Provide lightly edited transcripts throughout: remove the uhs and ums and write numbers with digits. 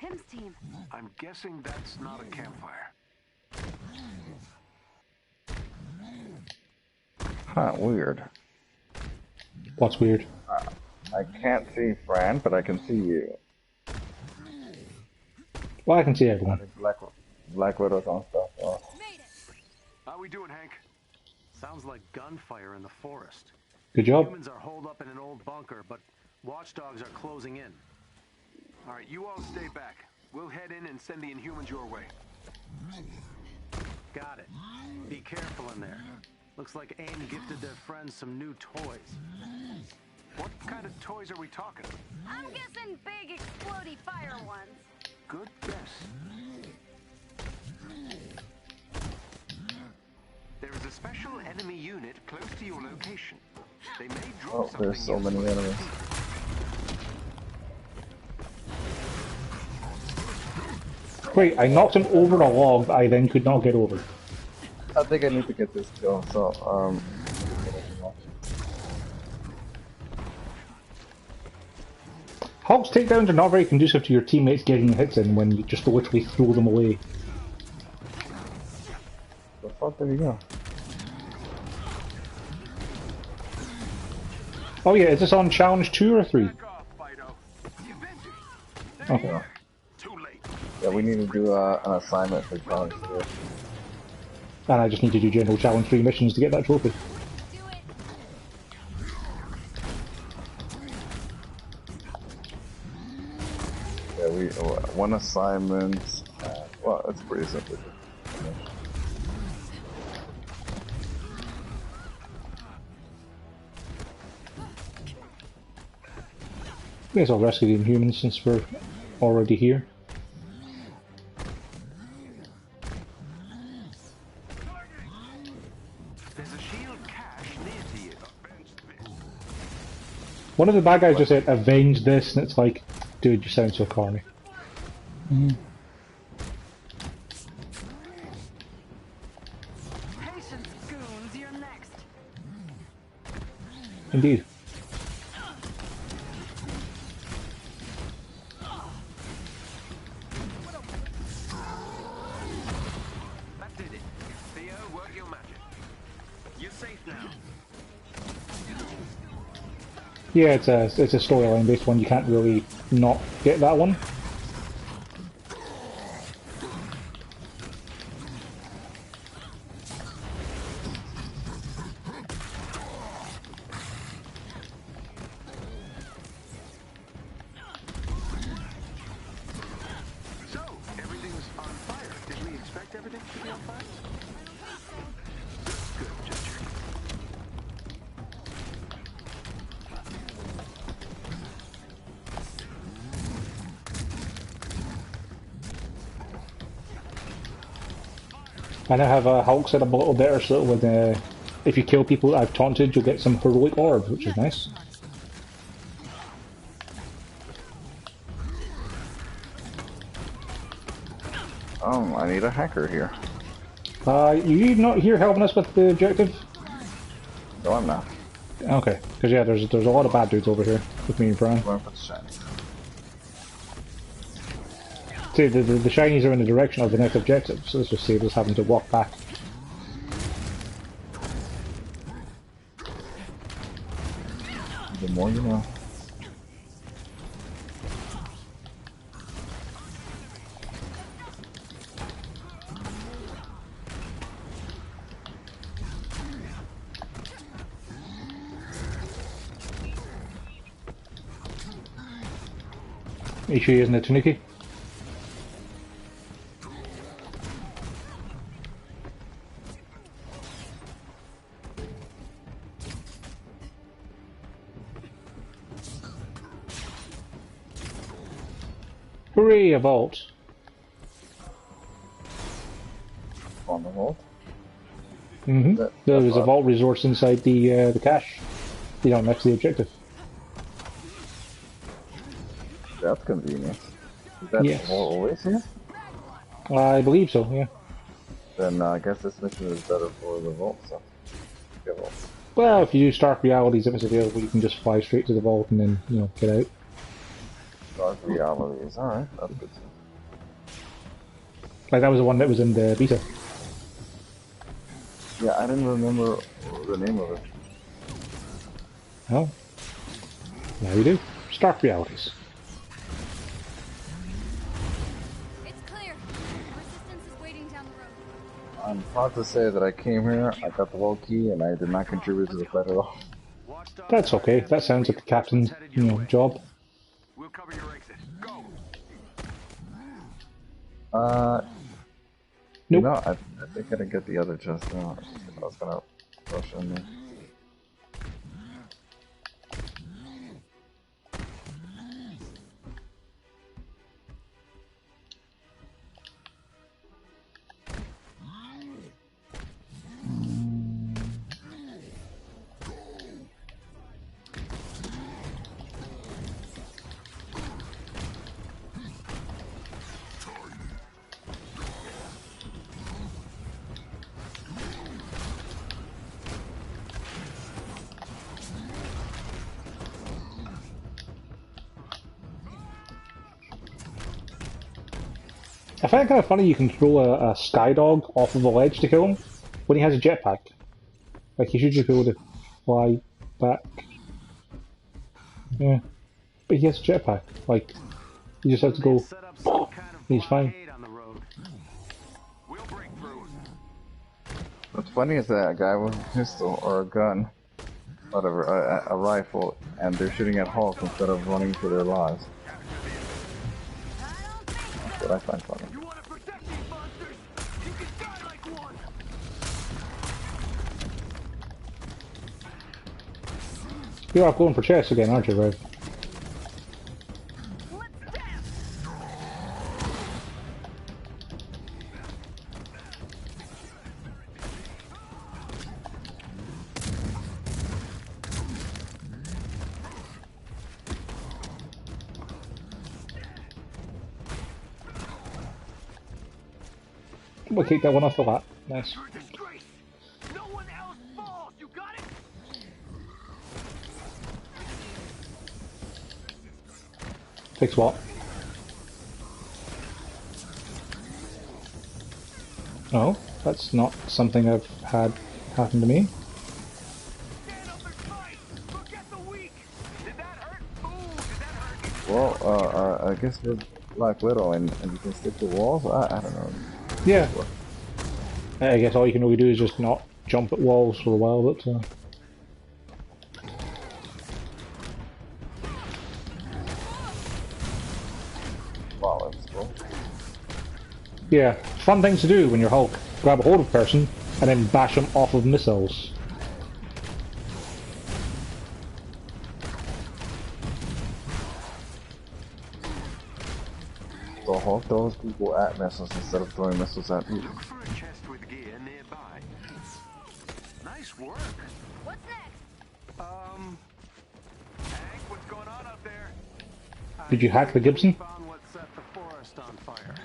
Tim's team. I'm guessing that's not a campfire. Huh, weird. What's weird? I can't see Fran, but I can see you. Well, I can see I everyone. think Black Widow's on stuff. Oh. How we doing, Hank? Sounds like gunfire in the forest. Good job. Humans are holed up in an old bunker, but watchdogs are closing in. All right, you all stay back. We'll head in and send the Inhumans your way. Got it. Be careful in there. Looks like AIM gifted their friends some new toys. What kind of toys are we talking? I'm guessing big explodey fire ones. Good guess. There is a special enemy unit close to your location. They may drop something. There's so many enemies. Wait, I knocked him over a log that I then could not get over. I think I need to get this kill, so, Hulk's takedowns are not very conducive to your teammates getting hits in when you just literally throw them away. the fuck did he go? Oh yeah, is this on challenge 2 or 3? Back off, Fido. The Avengers. Okay. Too late. Yeah, we need to do an assignment for challenge 2. And I just need to do general challenge 3 missions to get that trophy. Do it. Yeah, one assignment. Well, it's pretty simple. May as well rescue the Inhumans since we're already here. There's a shield cache near to you. One of the bad guys just said, "Avenge this," and it's like, dude, you sound so corny. Patience, goons, you're next. Indeed. That did it. Theo, work your magic. You're safe now. Yeah, it's a storyline based one. You can't really not get that one. So, everything's on fire. Did we expect everything to be on fire? Good, just checking. I now have Hulk set up a little better so that when, if you kill people that I've taunted, you'll get some heroic orbs, which is nice. I need a hacker here. You not here helping us with the objective? No, I'm not. Okay, because yeah, there's a lot of bad dudes over here with me and Brian. Going for the shiny. See, the shinies are in the direction of the next objective, so let's just save us having to walk back. The more you know. Are you sure he isn't a Tanuki? Hooray, a vault. On the vault. Mm-hmm. There's a vault resource inside the cache. You know, next to the objective. That's convenient. Is that Yes. always here? I believe so, yeah. Then I guess this mission is better for the vault, so. Get vault. Well, if you do Stark Realities, if it's available, you can just fly straight to the vault and then, you know, get out. Dark realities, alright, that's good. Like that was the one that was in the beta. Yeah, I didn't remember the name of it. Oh. Now you do. Stark Realities. It's clear. Resistance is waiting down the road. I'm proud to say that I came here, I got the low key, and I did not contribute to the fight at all. That's okay. That sounds like the captain's, job. We'll cover your exit. Go. You Nope. know, I think I didn't get the other chest now. I was gonna rush in there. I find it kind of funny you can throw a skydog off of a ledge to kill him when he has a jetpack. Like, he should just be able to fly back. Yeah. But he has a jetpack. Like, you just have to go, he's fine. We'll break through. What's funny is that a guy with a pistol or a gun, whatever, a rifle, and they're shooting at Hulk instead of running for their lives. That's what I find funny. You want to protect these monsters? You can die like one. You're off going for chests again, aren't you, Ray? We'll kick that one off the lap. Nice. Disgrace. No one else falls. You got it? Fix what? Oh, that's not something I've had happen to me. Stand up and fight. Forget the weak. Did that hurt? Ooh, did that hurt? Well, I guess with Black Widow and you can stick to walls? I don't know. Yeah. I guess all you can really do is just not jump at walls for a while, but Wow, that's cool. yeah, fun thing to do when you're Hulk. Grab a hold of a person and then bash them off of missiles. So Hulk throws people at missiles instead of throwing missiles at people. Look for a chest with gear nearby. Nice work. What's next? Hank, what's going on out there? Did you hack the Gibson? Found what set the forest on fire.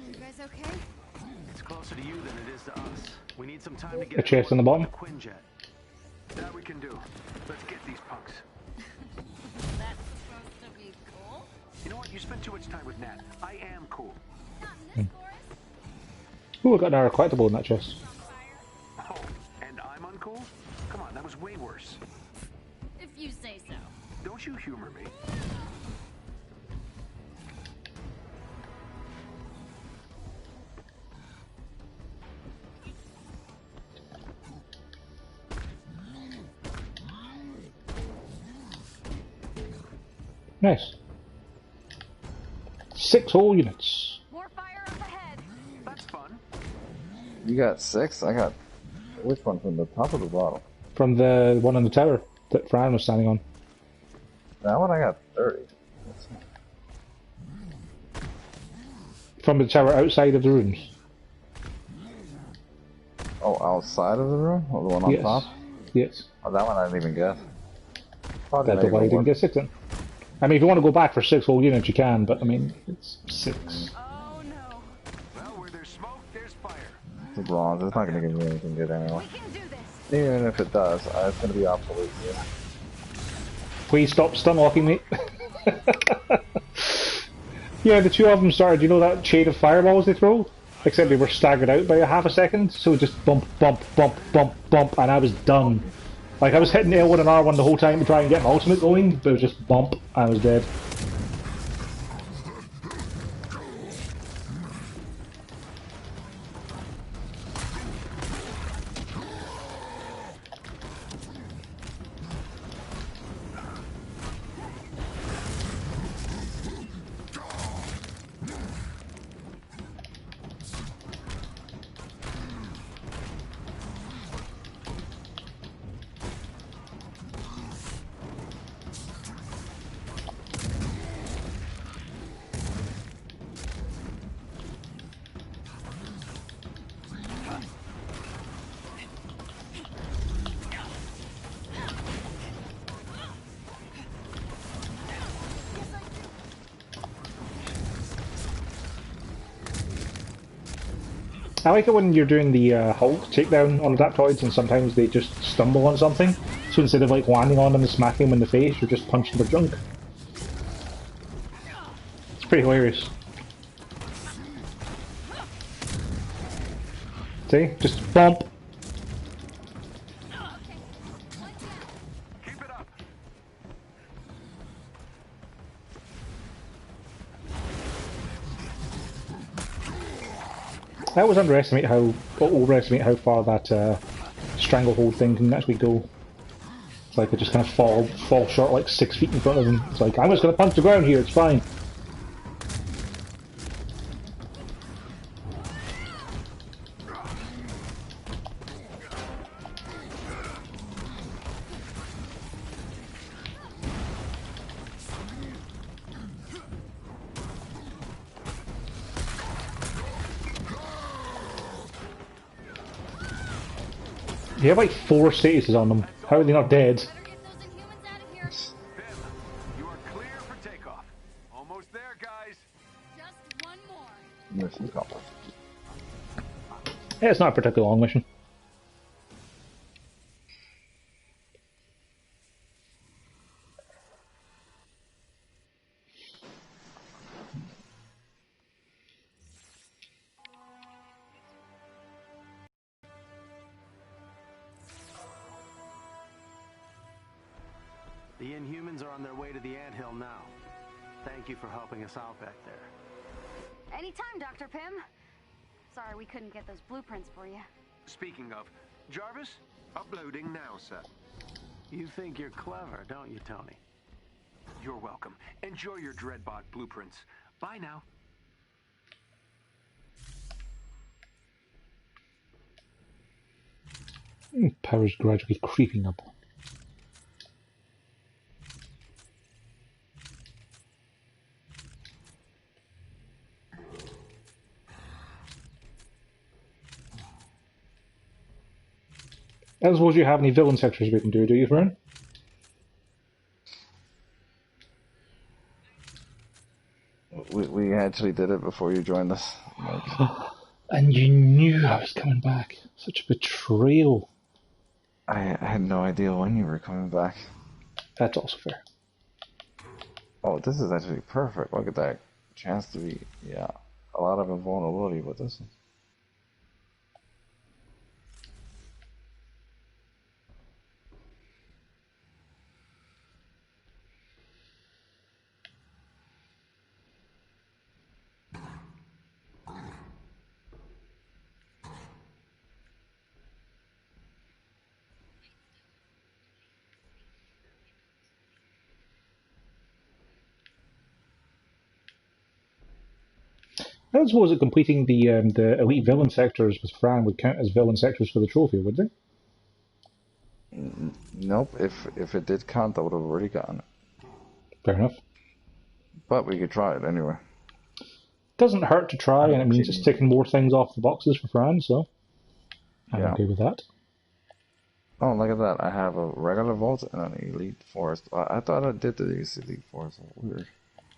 You guys okay? It's closer to you than it is to us. We need some time to get A chest on the bottom? Quinjet. That we can do. Let's get these punks. That's supposed to be cool. You know what? You spend too much time with Nat. I am cool. Not in this forest. Ooh, I got an collectible in that chest. Oh, and I'm uncool? Come on, that was way worse. If you say so. Don't you humor me. Nice. 6 whole units. More fire up ahead. That's fun. You got 6? I got... Which one? From the top or the bottom? From the one on the tower that Fran was standing on. That one I got 30. From the tower outside of the rooms. Oh, outside of the room? Or the one on Yes. top? Yes. Oh, that one I didn't even get. Probably That's not why you even didn't get 6 then. I mean, if you want to go back for 6 whole units, you can, but I mean, it's 6. Oh no. Well, where there's smoke, there's fire. It's a bronze. It's not going to give me anything good anyway. We can do this. Even if it does, it's going to be obsolete. Yeah. Please stop stun locking me. Yeah, the two of them started, you know that chain of fireballs they throw? Except they were staggered out by a half a second, so just bump, bump, bump, bump, bump, and I was done. Like, I was hitting L1 and R1 the whole time to try and get my ultimate going, but it was just bump, and I was dead. I like it when you're doing the Hulk takedown on adaptoids and sometimes they just stumble on something. So instead of like landing on them and smacking them in the face, you're just punching their junk. It's pretty hilarious. See? Just bump. Keep it up. I always overestimate how far that stranglehold thing can actually go. It's like it just kind of fall short like 6 feet in front of them. It's like, I'm just going to punch the ground here, it's fine. You have like 4 statuses on them. How are they not dead? Better get those Inhumans out of here. Pim, you are clear for takeoff. Almost there, guys. Just one more. Mission accomplished. Yeah, it's not a particularly long mission. The Inhumans are on their way to the anthill now. Thank you for helping us out back there. Anytime, Dr. Pym. Sorry we couldn't get those blueprints for you. Speaking of, Jarvis, uploading now, sir. You think you're clever, don't you, Tony? You're welcome. Enjoy your Dreadbot blueprints. Bye now. Power's gradually creeping up. I don't suppose you have any villain sectors we can do you, friend? We actually did it before you joined us. Like, And you knew I was coming back. Such a betrayal. I had no idea when you were coming back. That's also fair. Oh, this is actually perfect. Look at that chance to be, yeah, a lot of invulnerability with this one. I don't suppose that completing the elite villain sectors with Fran would count as villain sectors for the trophy, would they? Nope, if it did count, I would have already gotten it. Fair enough. But we could try it anyway. Doesn't hurt to try, and it means it's ticking more things off the boxes for Fran, so I'm okay with that. Oh, look at that. I have a regular vault and an elite forest. I thought I did the elite forest. Weird.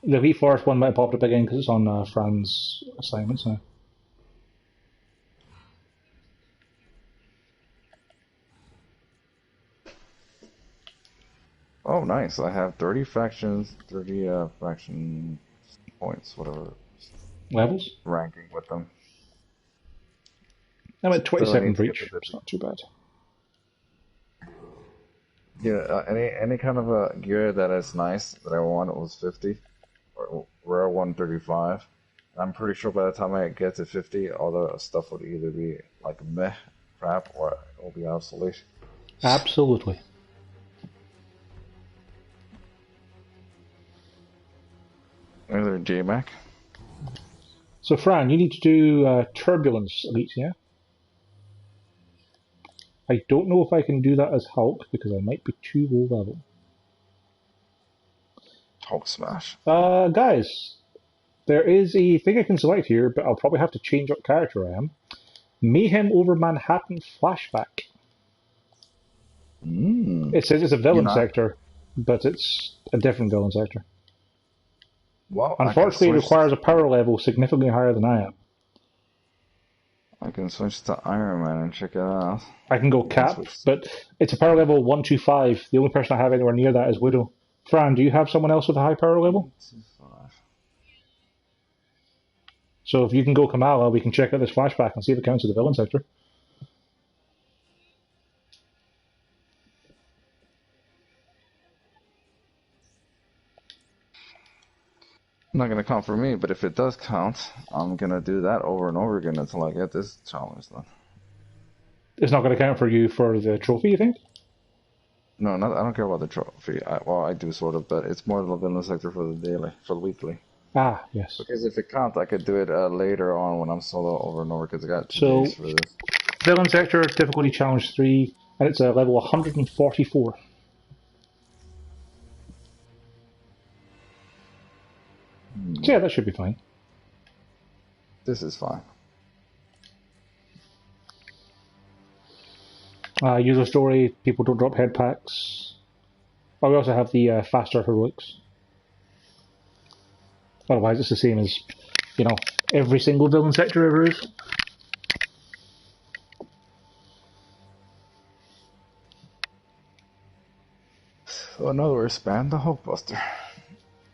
The elite forest one might have popped up again because it's on Fran's assignments now. Oh, nice. I have 30 factions, 30 faction points, whatever Levels? ranking with them. I'm at Still 27 need for to get each. the It's not too bad. Yeah, any kind of a gear that is nice that I want was 50, or rare 135. I'm pretty sure by the time I get to 50, all the stuff would either be like meh crap or it will be obsolete. Absolutely. Either J-Mac. So, Fran, you need to do Turbulence Elite, yeah? I don't know if I can do that as Hulk because I might be too low level. Hulk smash. Guys, there is a thing I can select here, but I'll probably have to change what character I am. Mayhem over Manhattan Flashback. It says it's a villain sector, but it's a different villain sector. Well, Unfortunately, it requires a power level significantly higher than I am. I can switch to Iron Man and check it out. I can go Cap, but it's a power level 125. The only person I have anywhere near that is Widow. Fran, do you have someone else with a high power level? 125. So if you can go Kamala, we can check out this flashback and see if it counts as a villain sector. Not gonna count for me, but if it does count, I'm gonna do that over and over again until I get this challenge done. It's not going to count for you for the trophy, you think? No, I don't care about the trophy. Well, I do sort of, but it's more of a villain sector for the daily, for the weekly. Ah, yes. Because if it counts, I could do it later on when I'm solo over and over, because I got 2 days for this. Villain sector, difficulty challenge 3, and it's a level 144. So yeah, that should be fine. This is fine. User story, people don't drop head packs. Oh, we also have the faster heroics. Otherwise, it's the same as, you know, every single villain sector ever is. So in other words, spam the Hulkbuster.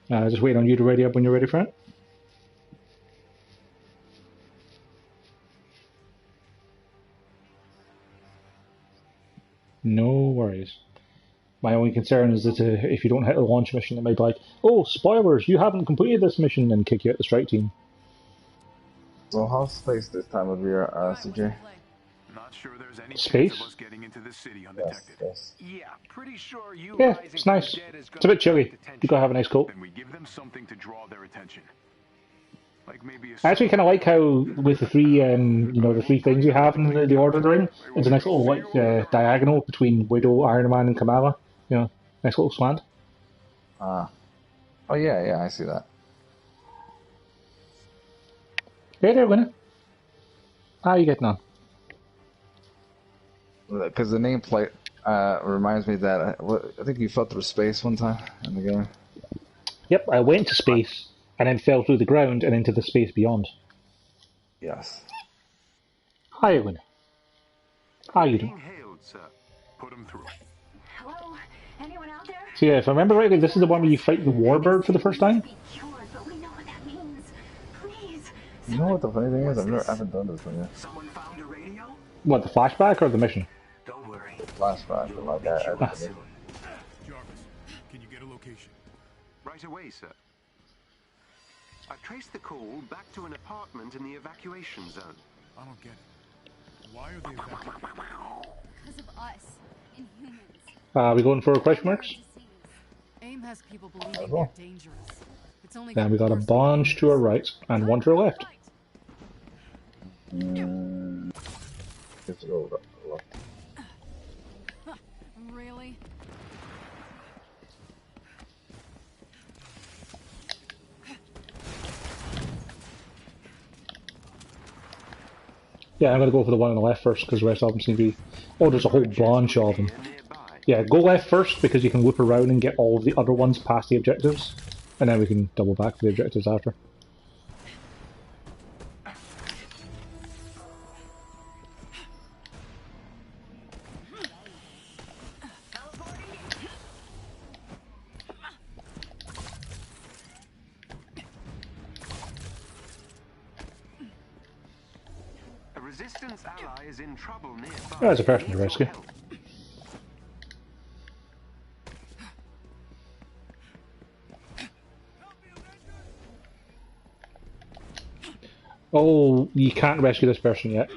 Just waiting on you to ready up when you're ready for it. No worries. My only concern is that if you don't hit the launch mission, it may be like, oh, spoilers, you haven't completed this mission, and kick you out the strike team. So how's space this time of year, CJ? Not sure there's any Space? chance of us getting into this city undetected. Yes. Yeah, pretty sure you Yeah, rising it's from nice. the dead is It's a bit gonna chilly. attract attention. You gotta have a nice coat. Then we give them something to draw their attention. Like maybe a I actually kind of like how with the three, the three things you have in the order of the ring, there's a nice little diagonal between Widow, Iron Man, and Kamala. You know, nice little slant. Oh yeah, I see that. Hey there, Winnie. How are you getting on? Because the nameplate reminds me that I think you fell through space one time in the game. Yep, I went to space and then fell through the ground and into the space beyond. Yes. Hi, Winnie. How are you doing? hailed, sir. Put him through. Hello? Anyone out there? So yeah, if I remember rightly, this is the one where you fight the warbird for the first time? Be cured, but we know what that means. Please. You know what the funny thing is? I haven't done this one yet. Someone found a radio? What, the flashback or the mission? Don't worry. Flashback, but like I Jarvis, can you get a location? Right away, sir. I've traced the call back to an apartment in the evacuation zone. I don't get it. Why are they evacuating? Because of us, Inhumans. We going for question marks? AIM has people believing well. they're dangerous. It's only Then we got a bunch to our right and one to our left. Let's go left. Really? Yeah, I'm going to go for the one on the left first because the rest of them seem to be... Oh, there's a whole bunch of them. Yeah, go left first because you can whip around and get all of the other ones past the objectives. And then we can double back for the objectives after. resistance ally is in trouble nearby. There's a person to Needs your rescue. help. Oh, you can't rescue this person yet.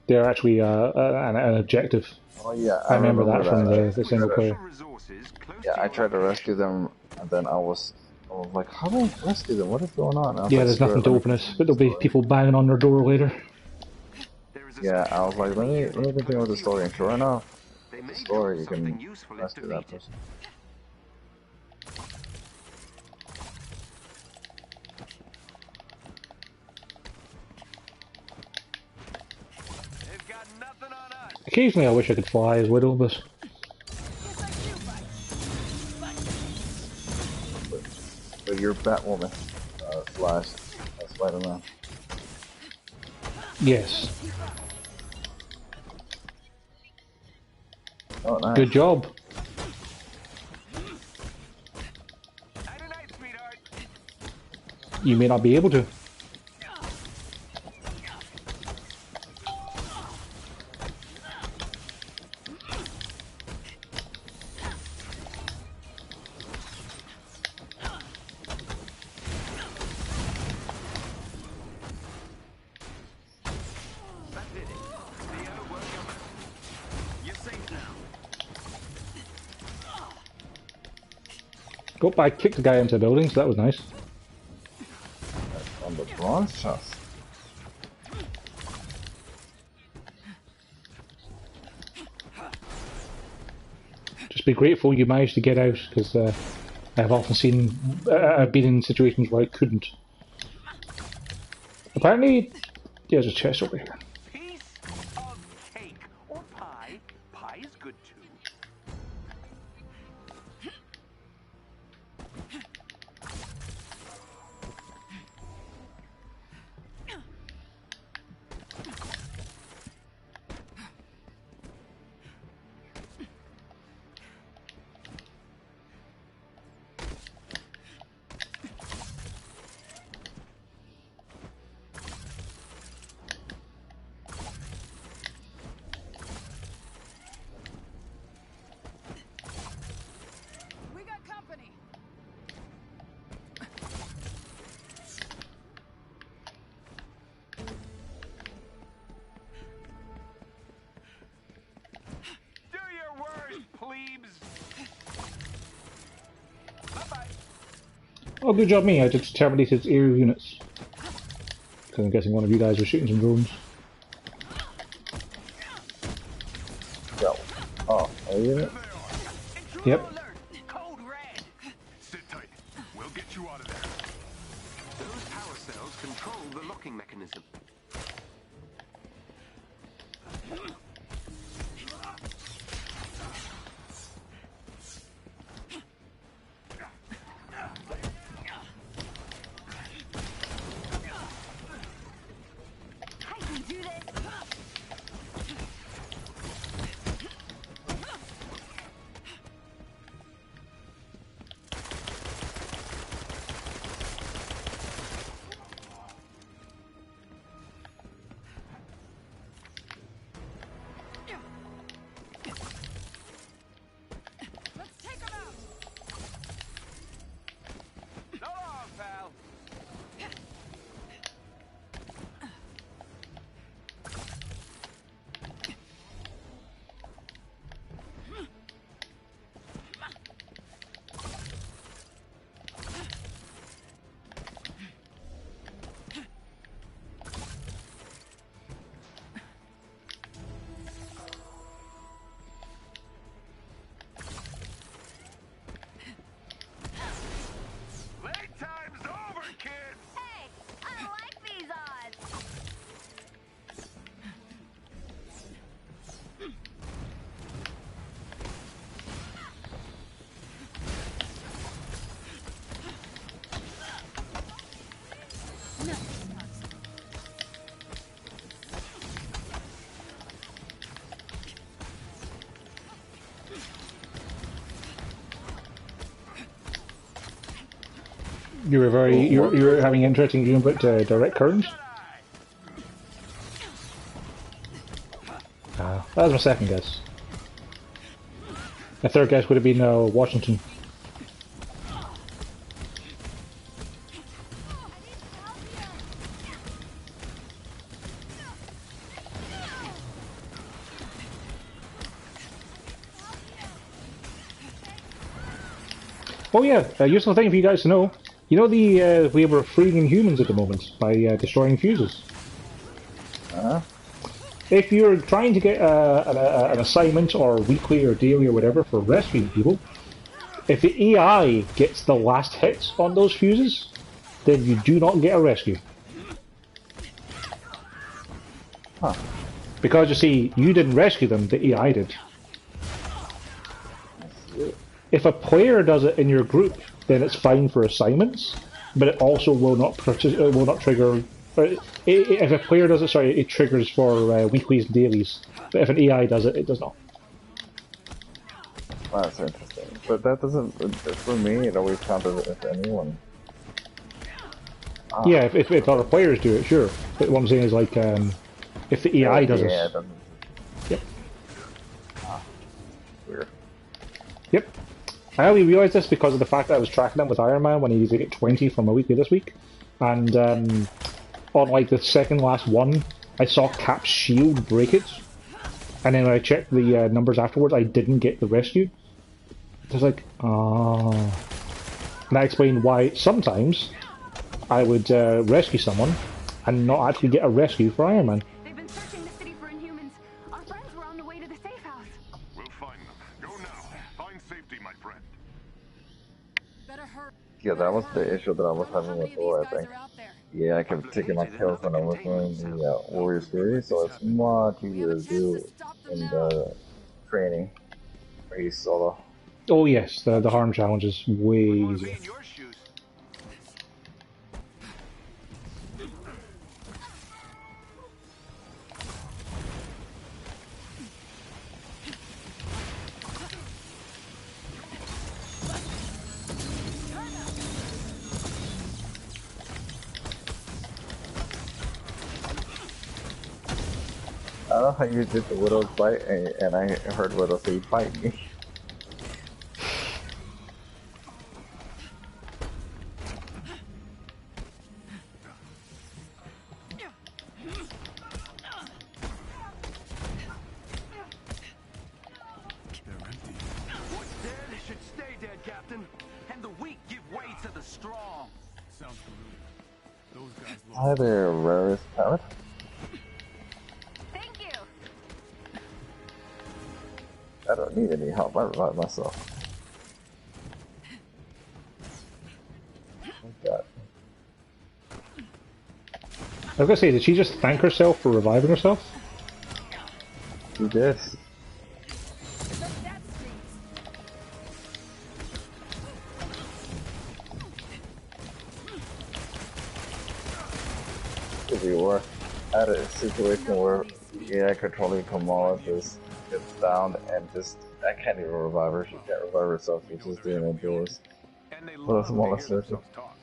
They're actually an objective. Oh yeah, I remember that from that. the single player. Yeah, I tried to rescue them, and then I was like, how do I rescue them? What is going on? And I was Yeah, like, there's nothing to "Screw it, open it, but there'll be people banging on their door later. Yeah, I was like, let me continue with the story, and sure enough, the story, you can rescue that person. Occasionally I wish I could fly as Widow, but... But you're Batwoman, slash Spider-Man. Yes. Oh, nice. Good job. You may not be able to. Oh, I kicked the guy into the building, so that was nice. On the bronze chest. Just be grateful you managed to get out, because I've often seen... I've been in situations where I couldn't. Apparently... Yeah, there's a chest over here. Piece of cake or pie. Pie is good too. We got company. Do your worst, plebes. Bye-bye. Oh, good job me, I just terminated air units. Because I'm guessing one of you guys was shooting some drones. Yo. Oh, are you in it? Yep. Code red. Sit tight. We'll get you out of there. Those power cells control the locking mechanism. I can do this. Let's take them out. So long, pal. Playtime's over, kids. Hey, I like these odds. You were having interesting dream about direct currents. That was my second guess. My third guess would have been Washington. Oh yeah, useful thing for you guys to know. You know the way we're freeing humans at the moment by destroying fuses. If you're trying to get an assignment or weekly or daily or whatever for rescuing people, if the AI gets the last hit on those fuses, then you do not get a rescue. Huh. Because you see, you didn't rescue them, the AI did. If a player does it in your group, then it's fine for assignments, but it also will not trigger. If a player does it, sorry, it triggers for weeklies and dailies. But if an AI does it, it does not. Well, that's interesting. But that doesn't. For me, it always counted if anyone. Yeah, if other players do it, sure. But what I'm saying is like, if the AI does it. Yeah, doesn't. Yep. Weird. Yep. I only realised this because of the fact that I was tracking him with Iron Man when he was at 20 from a weekly this week, and on like the second last one, I saw Cap's shield break it, and then when I checked the numbers afterwards, I didn't get the rescue. I was like, oh. And that explained why sometimes I would rescue someone and not actually get a rescue for Iron Man. They've been searching the city for Inhumans. Our friends were on the way to the safe house. We'll find them. Go now. Find safety, my friend. Better hurry. Yeah, that was the issue that I was having with Thor, I think. Yeah, I kept taking my kills when I was doing the Warrior series, so it's much easier to do in the training where he's solo. Oh yes, the harm challenge is way Be easier. in your shoes. I don't know how you did the Widow's bite, and I heard Widow say, "Bite me." What's dead should stay dead, Captain. And the weak give way to the strong. Sounds familiar. Those guys look. Hi there, rarest parrot. Thank you. I don't need any help. I revive myself. Like that. I was gonna say, did she just thank herself for reviving herself? She did. If you were at a situation where AI controlling Kamala just gets down and just I can't even revive her. She can't revive herself. She's just doing indoors. And they What a love to smaller hear circle. themselves talk.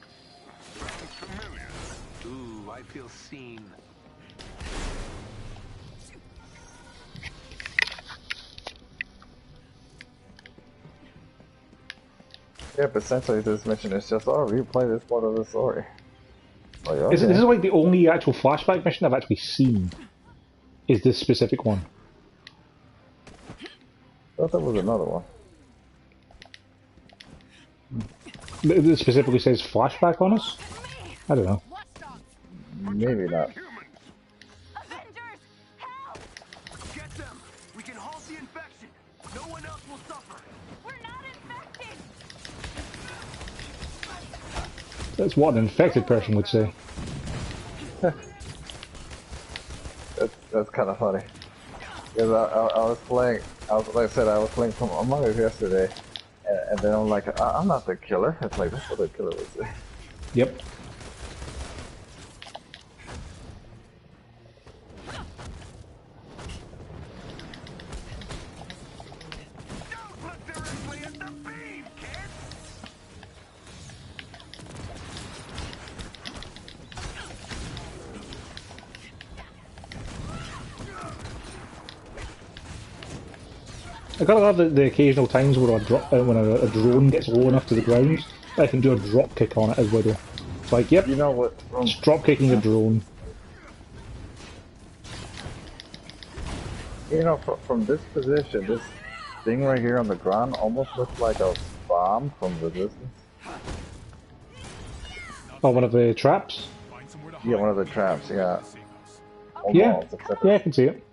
Sounds familiar. Ooh, I feel seen. Yeah, but essentially this mission is just, oh, replay this part of the story. Like, okay. This is like the only actual flashback mission I've actually seen. Is this specific one? I thought there was another one. It specifically says flashback on us? I don't know. Maybe not. Avengers, help! Get them! We can halt the infection! No one else will suffer! We're not infected! That's what an infected person would say. That's kind of funny. Because I was playing, like I said, I was playing some Among Us yesterday, and then I'm like, I'm not the killer. It's like, that's what the killer would say. Yep. Don't look directly at the beam, kid! I gotta love the occasional times where when a drone gets low enough to the ground, I can do a drop kick on it as well. It's like, yep, You know what? just drop kicking a drone. You know, from this position, this thing right here on the ground almost looks like a bomb from Resistance. Oh, one of the traps? Yeah, one of the traps. Yeah, Yeah, almost. Except yeah, I can see it.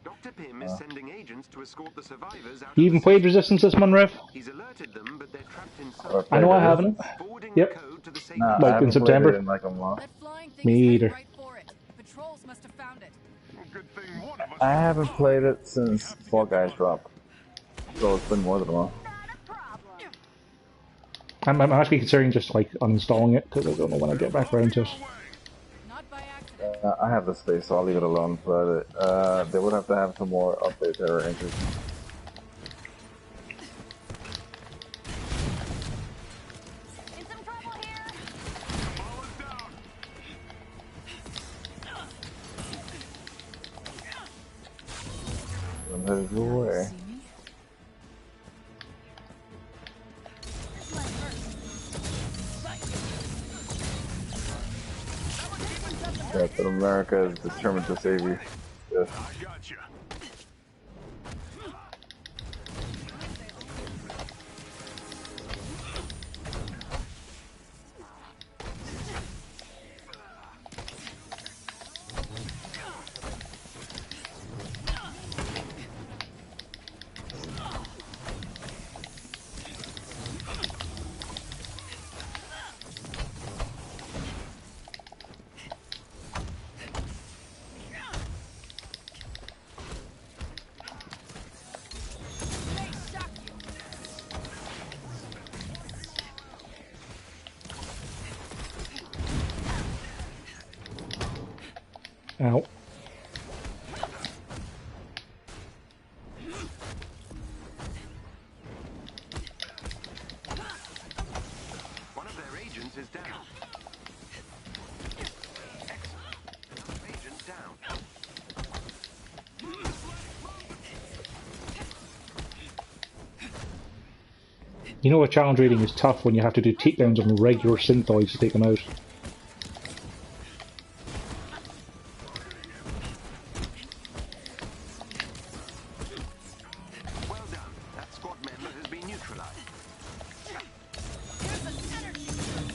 Dr. Pym is sending agents to escort the survivors out You of even the played city. Resistance this one, Rev? He's alerted them, but they're trapped I inside. I know I played it. haven't. Forwarding Yep. the code to the safe Nah, I Like in haven't played it September. in like a month. That flying thing Me is heading either. right for it. Patrols must have found it. Well, good thing one of us. I haven't played it since Fall Guys dropped, so it's been more than a month. I'm actually considering just like uninstalling it because I don't know when I get back around to it. Not by accident. I have the space, so I'll leave it alone. But they would have to have some more updates that are interesting. In some trouble here. I'm headed your way. See me? This might hurt. Captain America is determined to save you. Yes. I got you. Ow. One of their agents is down. Excellent. Agent down. You know a challenge rating is tough when you have to do takedowns on regular synthoids to take them out. Well done. That squad member has been neutralized. Here's an energy boost.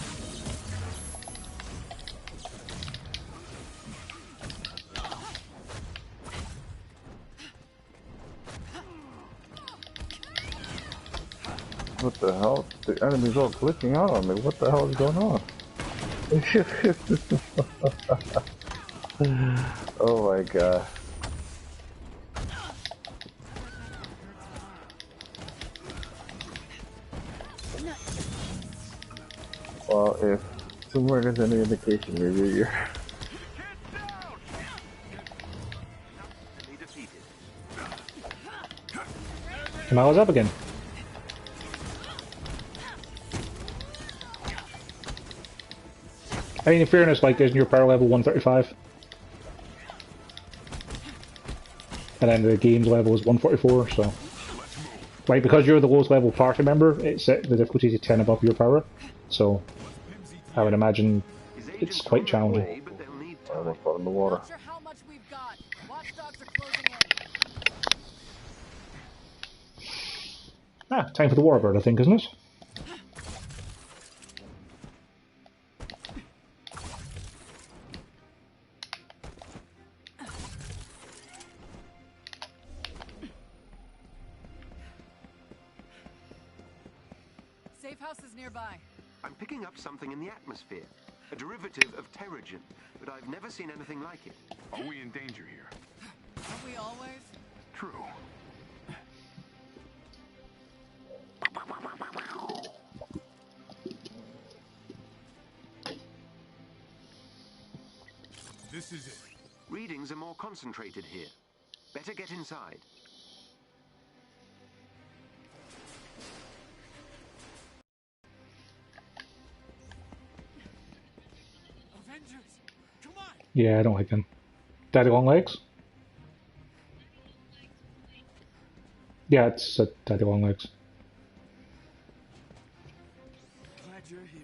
What the hell? The enemy's all glitching out on me. What the hell is going on? Oh my god. Well, if Turmeric is any indication, you're Utterly defeated. Kamala's up again. I mean, in fairness, like, isn't your power level 135? And then the game's level is 144, so... Like, because you're the lowest level party member, it's set the difficulty to 10 above your power. So, I would imagine His it's agent's quite on their challenging. way, but they'll need I'm time. fall in the water. Not sure how much we've got. Watchdogs are closing in. Ah, time for the Warbird, I think, isn't it? Safe house is nearby. I'm picking up something in the atmosphere. A derivative of Terrigen, but I've never seen anything like it. Are we in danger here? Aren't we always? True. This is it. Readings are more concentrated here. Better get inside. Avengers! Come on! Yeah, I don't like them. Daddy long legs? Yeah, it's Daddy Long Legs. Glad you're here.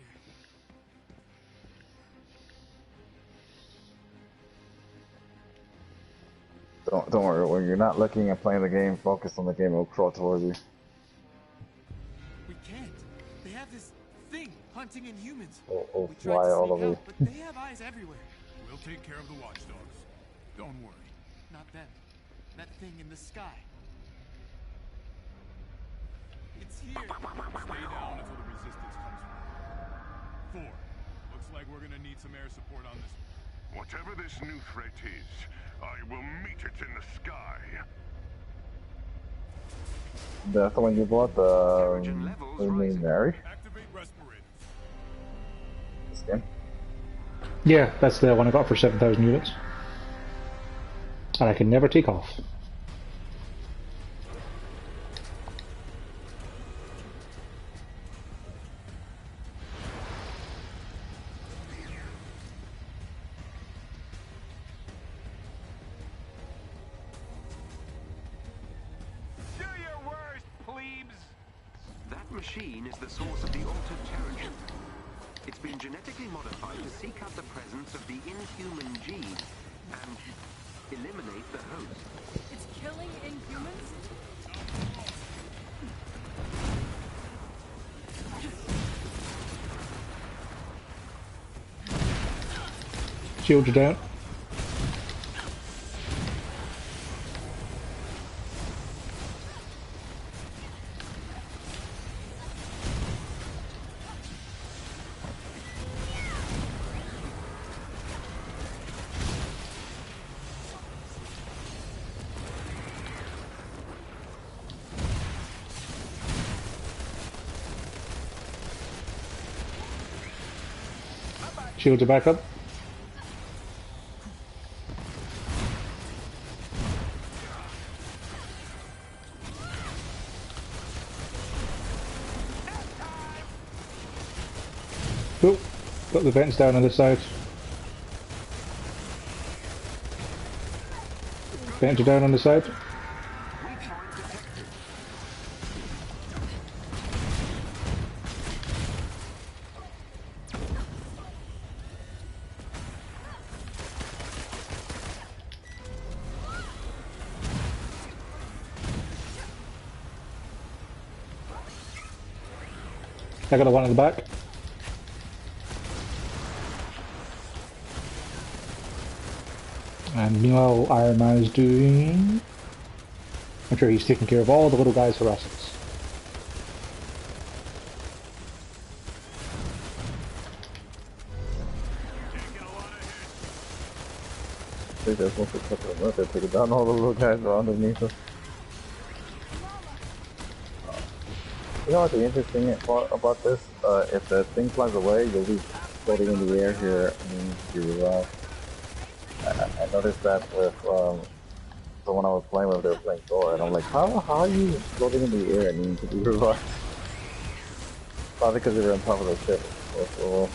Don't worry, when you're not looking and playing the game, focus on the game, it'll crawl towards you. We can't. They have this thing hunting Inhumans. It'll We tried fly to all sneak over you. out, but they have eyes everywhere. We'll take care of the watchdogs. Don't worry. Not them. That thing in the sky. It's here. Stay down until the resistance comes through. 4. Looks like we're gonna need some air support on this. Whatever this new threat is, I will meet it in the sky. That's the one you bought, the Mary? Activate respirators. This game? Yeah, that's the one I got for 7,000 units. And I can never take off. Do your worst, plebes! That machine is the source of the altered Terrigen. It's been genetically modified to seek out the presence of the inhuman gene and eliminate the host. It's killing Inhumans? Shield you down. Shields are back up. Oh, got the vents down on this side. Vents are down on the side. I got a one in the back. And meanwhile, Iron Man is doing... I'm sure he's taking care of all the little guys harassing us. I think there's one for couple of they're taking down all the little guys that are underneath us. You know what the interesting part about this? If the thing flies away, you'll be floating in the air here and you I noticed that with the one I was playing with, they were playing Thor, and I'm like, how are you floating in the air and need to be revived? Probably because they were on top of the ship. So,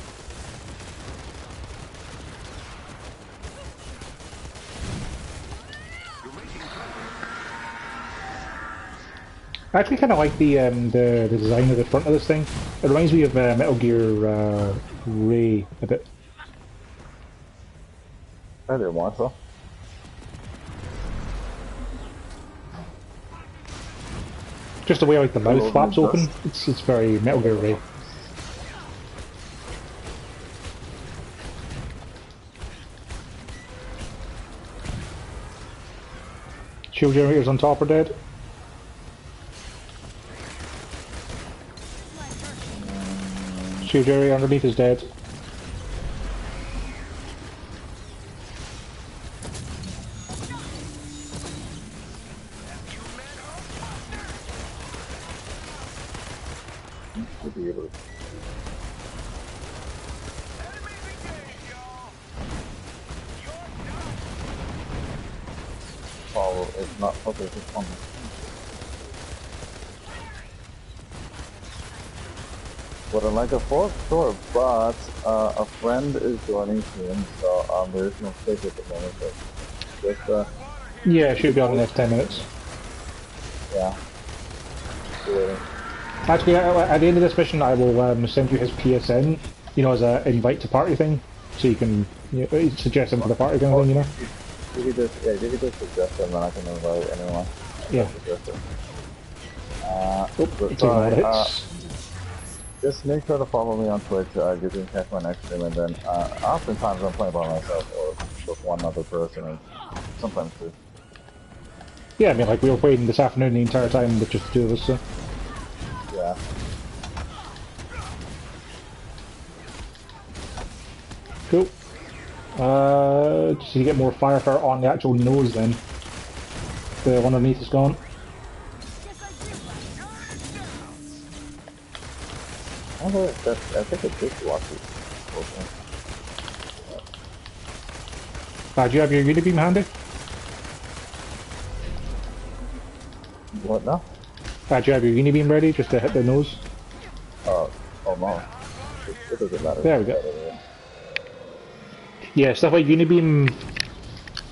I actually kind of like the design of the front of this thing. It reminds me of Metal Gear Ray a bit. I didn't want so. Just the way like the mouth flaps open, it's very Metal Gear Ray. Shield generators on top are dead. Shield generator underneath is dead. Should be able to. Follow is not focused on me. Would I like a fork? Sure, but a friend is joining soon, so there is no space at the moment. But just Yeah, it should be on the next 10 minutes. yeah, waiting. Actually, at the end of this mission, I will send you his PSN, you know, as an invite to party thing, so you can suggest him for the party kind of thing, you know. You could just suggest him, and I can invite anyone. Yeah. Sorry, just make sure to follow me on Twitch. You can catch my next stream, and then oftentimes I'm playing by myself or with one other person, and sometimes two. Yeah, I mean, like we were waiting this afternoon the entire time with just the two of us. So. Yeah. Cool. Just need to get more firepower on the actual nose then. The one underneath is gone. I think it takes you watch it. Do you have your unibeam handy? What now? Do you have your unibeam ready just to hit the nose? Oh no. It doesn't matter. There we go. Yeah, stuff like unibeam.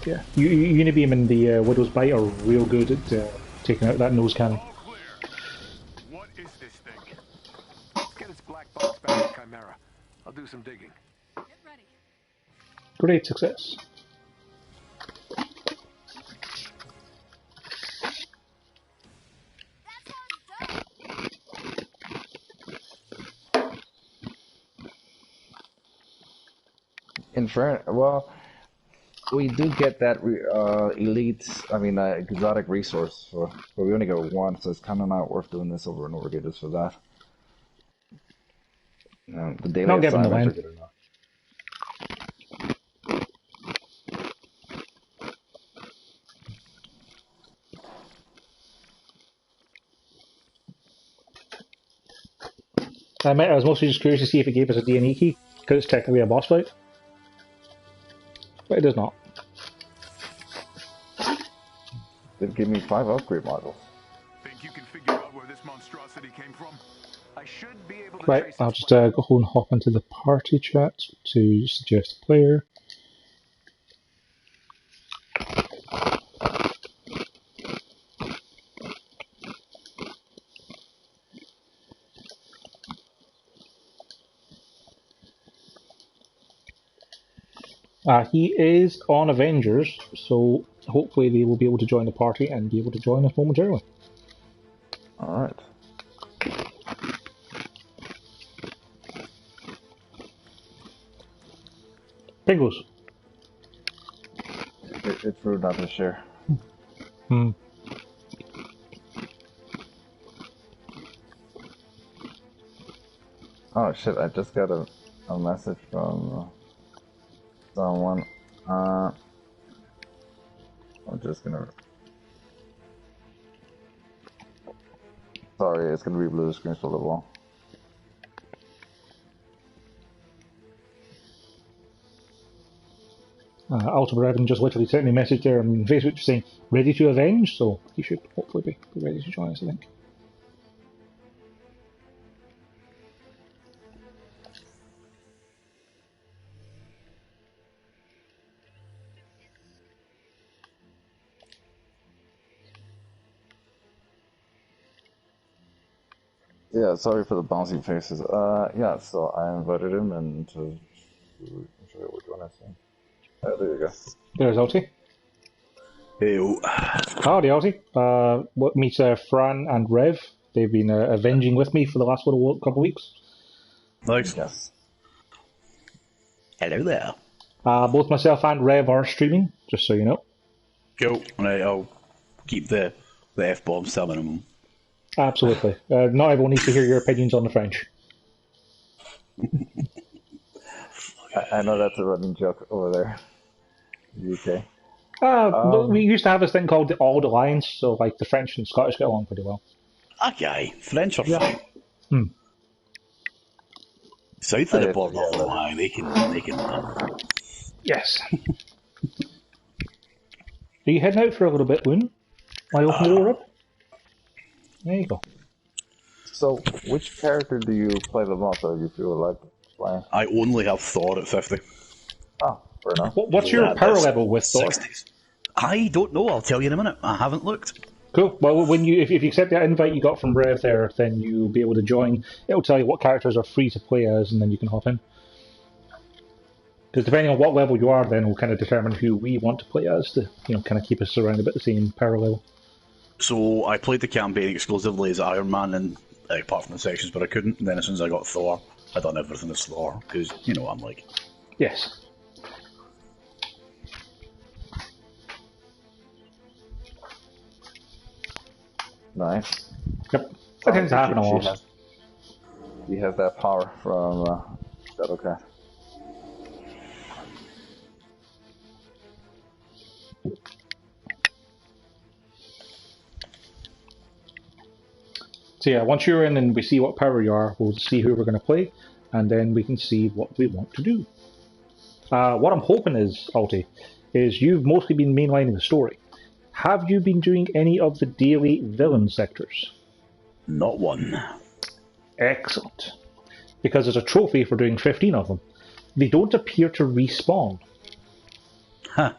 Yeah, unibeam and the Widow's Bite are real good at taking out that nose cannon. All clear. What is this thing? Let's get its black box back to Chimera. I'll do some digging. Get ready. Great success. In fairness, well, we do get that exotic resource, but we only get one, so it's kind of not worth doing this over and over again just for that. The daily Not giving the assignments are win. good enough. I was mostly just curious to see if it gave us a D&E key, because it's technically a boss fight. But it does not. They'd give me 5 upgrade modules. Think you can figure out where this monstrosity came from? I should be able to Right, trace I'll its just go and hop into the party chat to suggest a player. He is on Avengers, so hopefully they will be able to join the party and be able to join us momentarily. Alright. Pringles. It's rude not to share. Hmm. Oh shit, I just got a message from someone. I'm just gonna... Sorry, it's gonna be blue screen for a little while. Ultimate Evan just literally sent me a message there on Facebook saying, ready to avenge, so he should hopefully be ready to join us, I think. Yeah, sorry for the bouncy faces. Yeah, so I invited him and to show you which one I see. There you go. There's Alti. Heyo. Howdy, Alti. Meet Fran and Rev. They've been avenging with me for the last couple of weeks. Nice. Yes. Hello there. Both myself and Rev are streaming, just so you know. Cool. Right, I'll keep the F-bombs to a minimum. Absolutely. Not everyone needs to hear your opinions on the French. I know that's a running joke over there in the UK. But we used to have this thing called the Old Alliance, so like the French and Scottish get along pretty well. Okay, French are fine. Hmm. South of the border, though, they can. Yes. Are you heading out for a little bit, Loon? I open the door up? There you go. So, which character do you play the most, or do you feel like playing? I only have Thor at 50. Oh, fair enough. What's your power level with Thor? 60s. I don't know, I'll tell you in a minute. I haven't looked. Cool. Well, when you if you accept that invite you got from Rev there, then you'll be able to join. It'll tell you what characters are free to play as, and then you can hop in. Because depending on what level you are, then will kind of determine who we want to play as to, kind of keep us around about the same power level. So I played the campaign exclusively as Iron Man, and apart from the sections, but I couldn't. And then as soon as I got Thor, I done everything as Thor because I'm like. Yes. Nice. Yep. That tends to happen a lot. He has that power from Shadowcat. So yeah, once you're in and we see what power you are, we'll see who we're going to play, and then we can see what we want to do. What I'm hoping is, Alti, is you've mostly been mainlining the story. Have you been doing any of the daily villain sectors? Not one. Excellent. Because there's a trophy for doing 15 of them. They don't appear to respawn. Huh.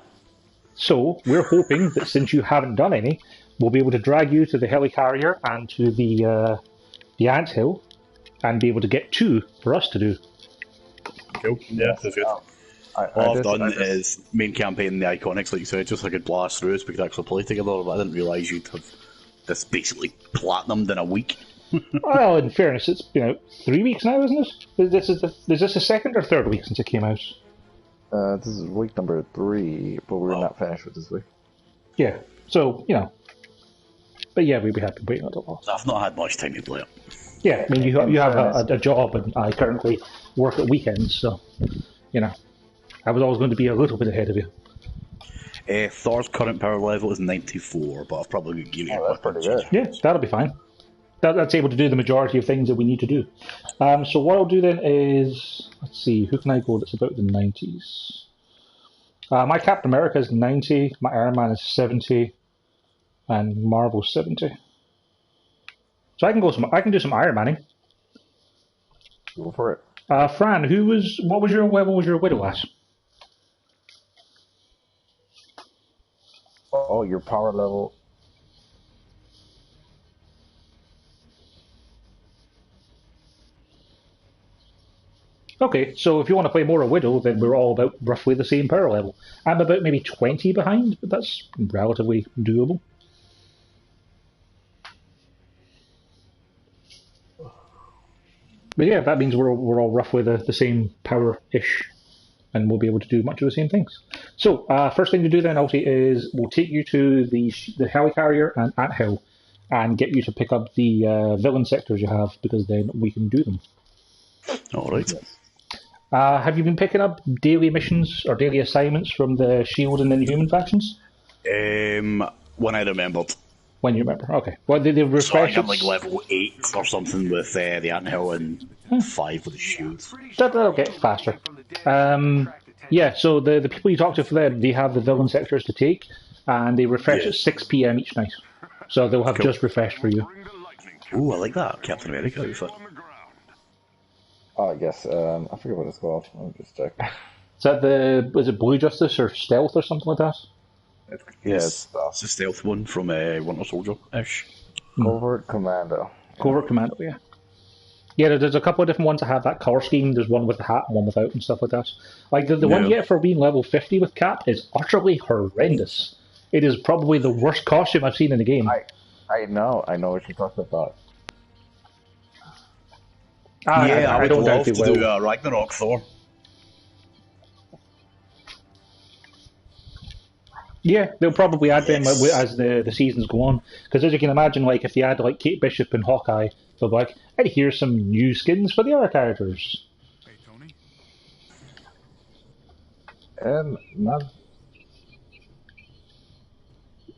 So, we're hoping that since you haven't done any, we'll be able to drag you to the helicarrier and to the anthill, and be able to get 2 for us to do. Cool. Yeah, that's good. All I've done is main campaign in the Iconics, like you said, just so I could blast through so we could actually play together, but I didn't realise you'd have this basically platinumed in a week. Well, in fairness, it's been out 3 weeks now, isn't it? Is this the second or third week since it came out? This is week number 3, but we're not finished with this week. Yeah, so, But yeah, we'd be happy waiting a while. I've not had much time to play it. Yeah, I mean, you have a job, and I currently work at weekends, so, I was always going to be a little bit ahead of you. Thor's current power level is 94, but I've probably got gear. Oh, that's pretty good. Yeah, that'll be fine. That's able to do the majority of things that we need to do. So what I'll do then is, let's see, who can I go that's about the 90s? My Captain America is 90, my Iron Man is 70, and Marvel's 70. So I can do some Iron Manning. Go for it. Fran, what was your widow at? Oh, your power level. Okay, so if you want to play more a Widow, then we're all about roughly the same power level. I'm about maybe 20 behind, but that's relatively doable. But yeah, that means we're all roughly the same power-ish, and we'll be able to do much of the same things. So, first thing to do then, Alti, is we'll take you to the helicarrier and anthill, and get you to pick up the villain sectors you have, because then we can do them. Alright. Have you been picking up daily missions or daily assignments from the S.H.I.E.L.D. and Inhuman factions? When I remembered. When you remember, okay. Well, they refresh. So I'm like level 8 or something with the anthill and 5 with the shield. That'll get faster. Yeah, so the people you talk to for them, they have the villain sectors to take, and they refresh at 6 PM each night. So they'll have just refreshed for you. Ooh, I like that Captain America outfit. Oh, yes. I forget what it's called. Let me just check. Is that was it Blue Justice or Stealth or something like that? It's a stealth one from Winter Soldier-ish. Covert Commando. Covert Commando, yeah. Yeah, there's a couple of different ones that have that colour scheme. There's one with the hat and one without and stuff like that. Like, the one you get for being level 50 with Cap is utterly horrendous. It is probably the worst costume I've seen in the game. I know what you're talking about. I would love to do Ragnarok Thor. Yeah, they'll probably add them as the seasons go on. Because as you can imagine, like if they add like Kate Bishop and Hawkeye, they'll be like, "And here's some new skins for the other characters." Hey, Tony.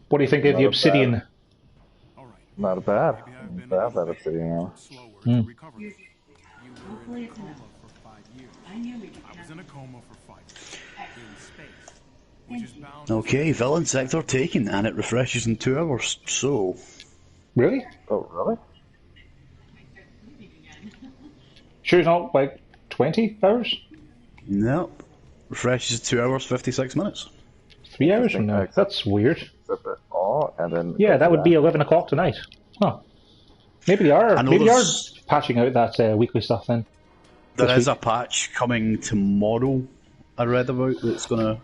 What do you think of the Obsidian? Not bad. Not bad, that Obsidian. You were in a coma for 5 years. I was in a coma for 5 years. In space. Which is bound. Okay, villain sector taken, and it refreshes in 2 hours, so... Really? Oh, really? Sure it's not like 20 hours? Nope. Refreshes 2 hours, 56 minutes. 3 hours from now? That's weird. Oh, o'clock, and then Yeah, that would be 11 o'clock tonight. Huh. Maybe they are. Maybe they are patching out that weekly stuff then. There is a patch coming tomorrow. I read about that's gonna.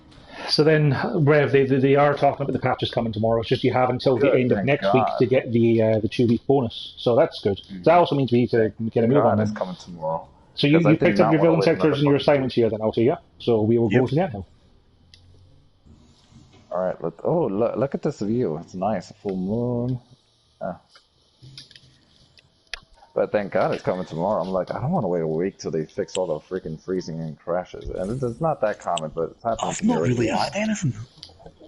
So then, Rev, they are talking about the patches coming tomorrow. It's just you have until the end of next week to get the 2-week bonus. So that's good. That also means we need to get a move on. It's coming tomorrow. So you picked up your villain sectors and your assignments here then, I'll tell you. So we will go to that now. Alright, look at this view. It's nice. A full moon. But thank God it's coming tomorrow. I'm like, I don't want to wait a week till they fix all the freaking freezing and crashes. And it's not that common, but it's happening. I've not really had anything.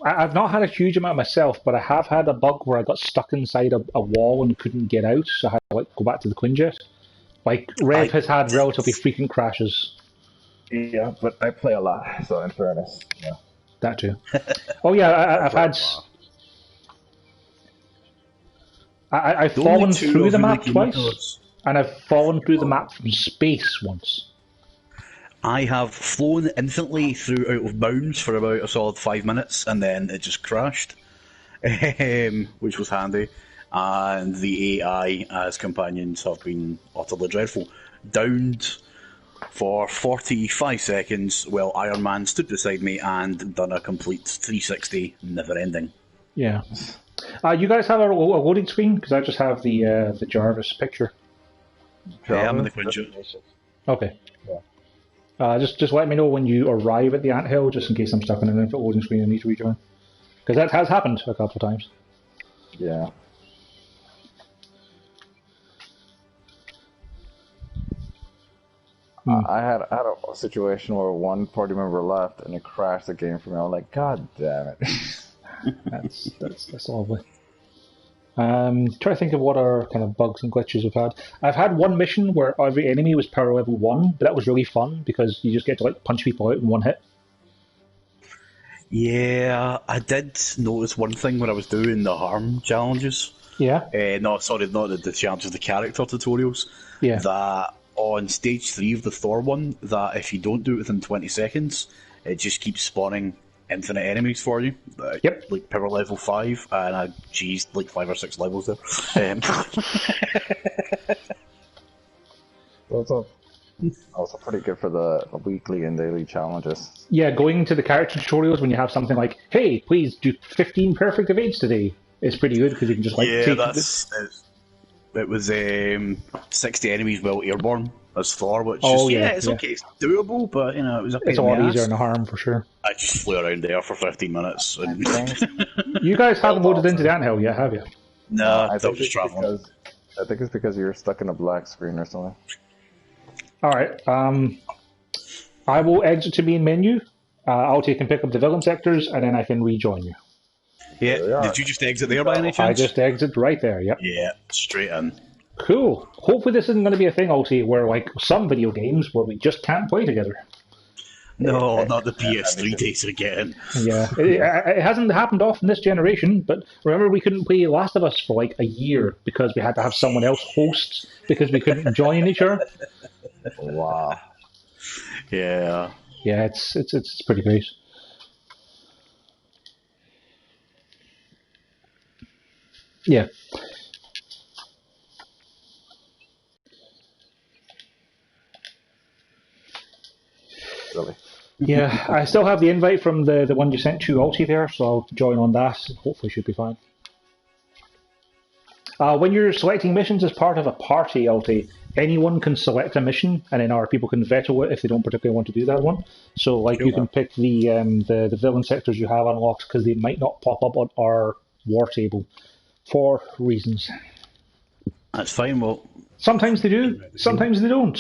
I've not had a huge amount myself, but I have had a bug where I got stuck inside a wall and couldn't get out, so I had to go back to the Quinjet. Rev has had relatively frequent crashes. Yeah, but I play a lot, so in fairness, yeah. That too. Oh yeah, I've had... I've fallen through the map twice, and I've fallen through the map from space once. I have flown infinitely through out of bounds for about a solid 5 minutes, and then it just crashed, which was handy. And the AI as companions have been utterly dreadful. Downed for 45 seconds while Iron Man stood beside me and done a complete 360, never ending. Yeah. You guys have a loading screen? Because I just have the Jarvis picture. Yeah, I'm in the Quinjet. Okay. Yeah. Just let me know when you arrive at the anthill, just in case I'm stuck on an info loading screen and need to rejoin. Because that has happened a couple of times. Yeah. I had a situation where one party member left and it crashed the game for me. I was like, God damn it. That's lovely. Try to think of what our kind of bugs and glitches we've had. I've had one mission where every enemy was power level 1, but that was really fun because you just get to punch people out in one hit. Yeah, I did notice one thing when I was doing the harm challenges. Yeah. Not the challenges, the character tutorials. Yeah. That on stage 3 of the Thor one, that if you don't do it within 20 seconds, it just keeps spawning infinite enemies for you. Yep. Like power level 5, and I cheesed like 5 or 6 levels there. Also pretty good for the weekly and daily challenges. Yeah, going into the character tutorials when you have something like, hey, please do 15 perfect evades today, is pretty good because you can just It was 60 enemies while airborne as Thor, which it's okay, it's doable, but it was it's a lot easier than harm for sure. I just flew around there for 15 minutes. And you guys haven't loaded into the anthill yet, have you? No, I was just traveling. I think it's because you're stuck in a black screen or something. Alright, I will exit to main menu. I'll take and pick up the villain sectors, and then I can rejoin you. Yeah, did you just exit there by any chance? I just exit right there, yep. Yeah, straight in. Cool. Hopefully this isn't going to be a thing, Alti, where some video games where we just can't play together. No, not the PS3 days again. Yeah, it hasn't happened often this generation, but remember we couldn't play Last of Us for a year because we had to have someone else host because we couldn't join each other. Wow. Yeah. Yeah, it's pretty great. Yeah. Really? Yeah, I still have the invite from the one you sent to Alti there, so I'll join on that. Hopefully should be fine. When you're selecting missions as part of a party, Alti, anyone can select a mission, and then our people can veto it if they don't particularly want to do that one. So, you can pick the villain sectors you have unlocked because they might not pop up on our war table for reasons. That's fine. Well, sometimes they do, sometimes they don't.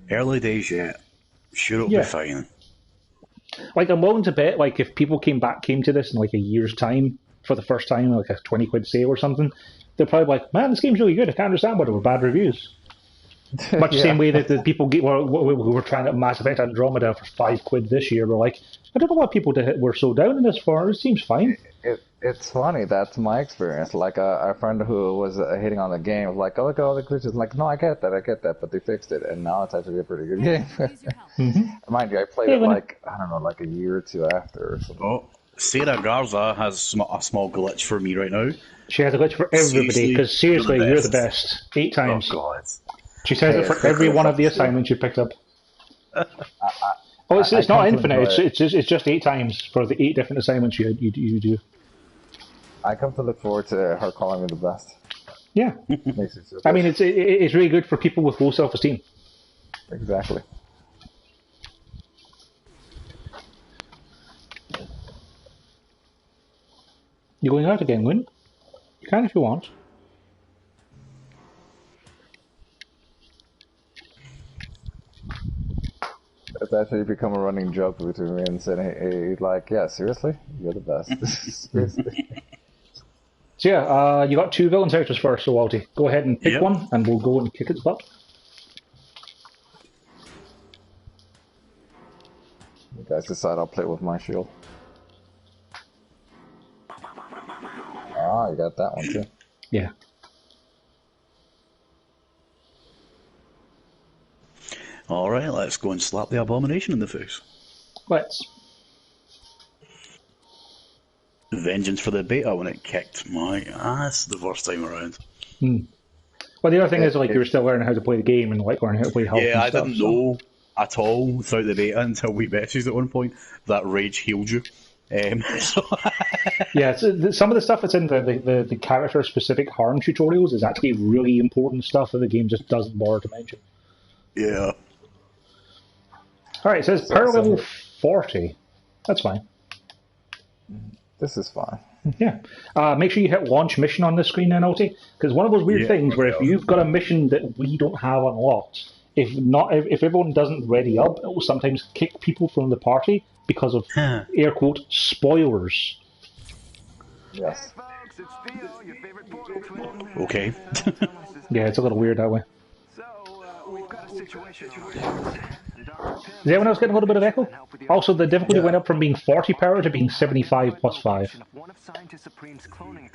Early days yet. Sure, it'll be fine. I'm willing to bet, if people came to this in a year's time for the first time, a 20 quid sale or something, they're probably like, man, this game's really good. I can't understand why there were bad reviews. Much the same way that the people who were trying to Mass Effect Andromeda for £5 this year were like, I don't know why people were so down in this for. It seems fine. It's funny. That's my experience. Like a friend who was hitting on the game was like, "Oh, look at all the glitches." Like, no, I get that, but they fixed it, and now it's actually a pretty good game. Mind you, I played it like I don't know, like a year or two after or something. Oh, Sarah Garza has a small glitch for me right now. She has a glitch for everybody because seriously, you're the best. 8 times. Oh God. She says it for every one of the assignments you picked up. It's not infinite. It's just 8 times for the 8 different assignments you do. I come to look forward to her calling me the best. Yeah. I mean, it's really good for people with low self-esteem. Exactly. You're going out again, Lynn? You can if you want. It's actually become a running joke between me and saying, hey, like, yeah, seriously? You're the best. Seriously. So yeah, you got 2 villain sectors first, so Walty. Go ahead and pick one, and we'll go and kick its butt. You guys decide I'll play with my shield. Ah, you got that one too. Yeah. Alright, let's go and slap the abomination in the face. Let's. Vengeance for the beta when it kicked my ass the first time around. Well, the other thing is, like, you were still learning how to play the game and, like, learning how to play health. Yeah, and stuff, I didn't know at all throughout the beta until we messaged at one point that rage healed you. Yeah, some of the stuff that's in the character-specific harm tutorials is actually really important stuff that the game just doesn't bother to mention. Yeah. Alright, it says power level 40. That's fine. This is fine. Yeah. Make sure you hit launch mission on the screen then, Ulti, because one of those weird things where if you've got a mission that we don't have unlocked, if everyone doesn't ready up, it will sometimes kick people from the party because of air quote spoilers. Yes. Okay. Yeah, it's a little weird that way. So, we've got a situation. Is anyone else getting a little bit of echo? Also, the difficulty went up from being 40 power to being 75 plus 5.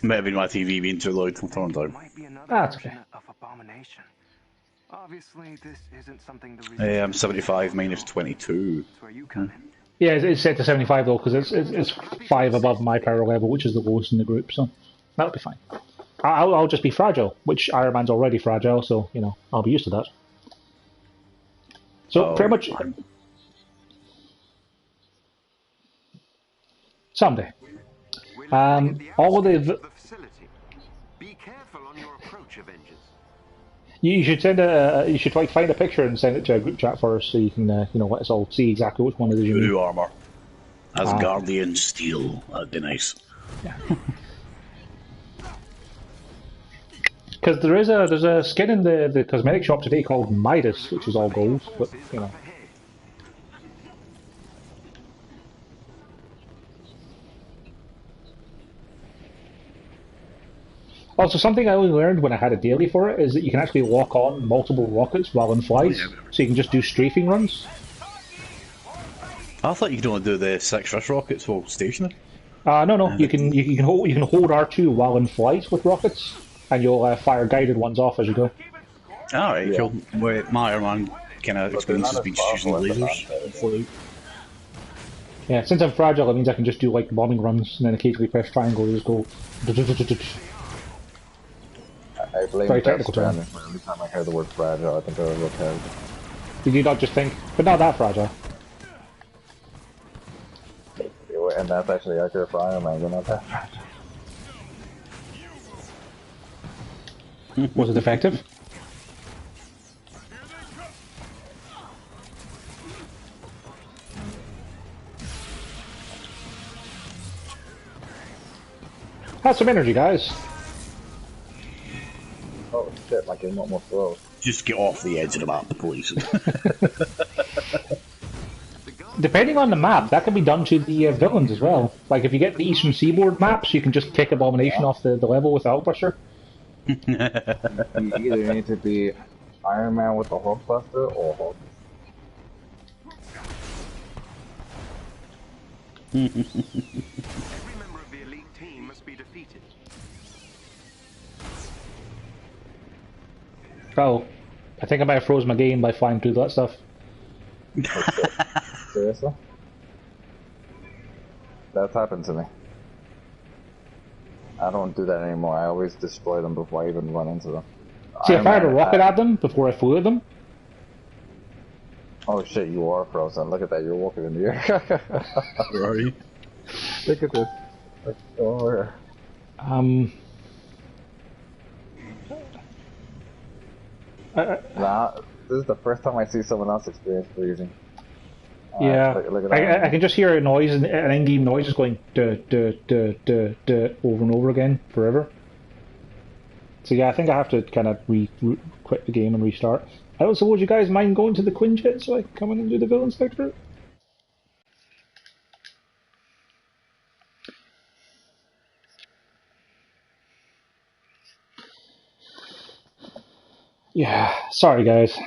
Might have been my TV being too loud. I'll turn it down. That's okay. Obviously, this isn't something I'm 75 minus 22. Yeah, it's set to 75 though, because it's 5 above my power level, which is the lowest in the group, so that'll be fine. I'll just be fragile, which Iron Man's already fragile, so, you know, I'll be used to that. So, pretty much... Someday. All of the... Be careful on your approach, Avengers. You should send you should like find a picture and send it to a group chat for us, so you can you know, let us all see exactly which one it is you mean. Blue armor, Asgardian steel. That'd be nice. Yeah. Because there's a skin in the cosmetic shop today called Midas, which is all gold, but you know. Also, something I only learned when I had a daily for it is that you can actually lock on multiple rockets while in flight, so you can just do strafing runs. I thought you could only do the 6 rush rockets while stationary. No, you can hold R2 while in flight with rockets, and you'll fire guided ones off as you go. Alright, cool. Wait, my Iron Man kind of experiences being using lasers. Yeah, since I'm fragile, it means I can just do like bombing runs and then occasionally press triangle and just go. I blame very technical term. Every time I hear the word fragile, I think of a real character. Did you not just think, but not that fragile? And that's actually accurate for Iron Man, they're not that fragile. Was it effective? Have some energy, guys. Oh shit, like in what more throws. Just get off the edge of the map, please. Depending on the map, that can be done to the villains as well. Like if you get the Eastern Seaboard maps, you can just kick Abomination off the level with Outbuster. You either need to be Iron Man with the Hulk Buster or Hulk? Every member of the elite team must be defeated. Oh, I think I might have froze my game by flying through that stuff. Seriously? That's happened to me. I don't do that anymore. I always destroy them before I even run into them. See, if I had a rocket at them before I flew at them. Oh shit, you are frozen. Look at that, you're walking in the air. Where are you? Look at this. Let's go over Um. Nah, this is the first time I see someone else experience freezing. Yeah, look at that. I can just hear a noise, an in-game noise just going duh, duh, duh, duh, duh, over and over again, forever. So yeah, I think I have to kind of quit the game and restart. I also, would you guys mind going to the Quinjet so I can come in and do the villain sector? Yeah, sorry guys.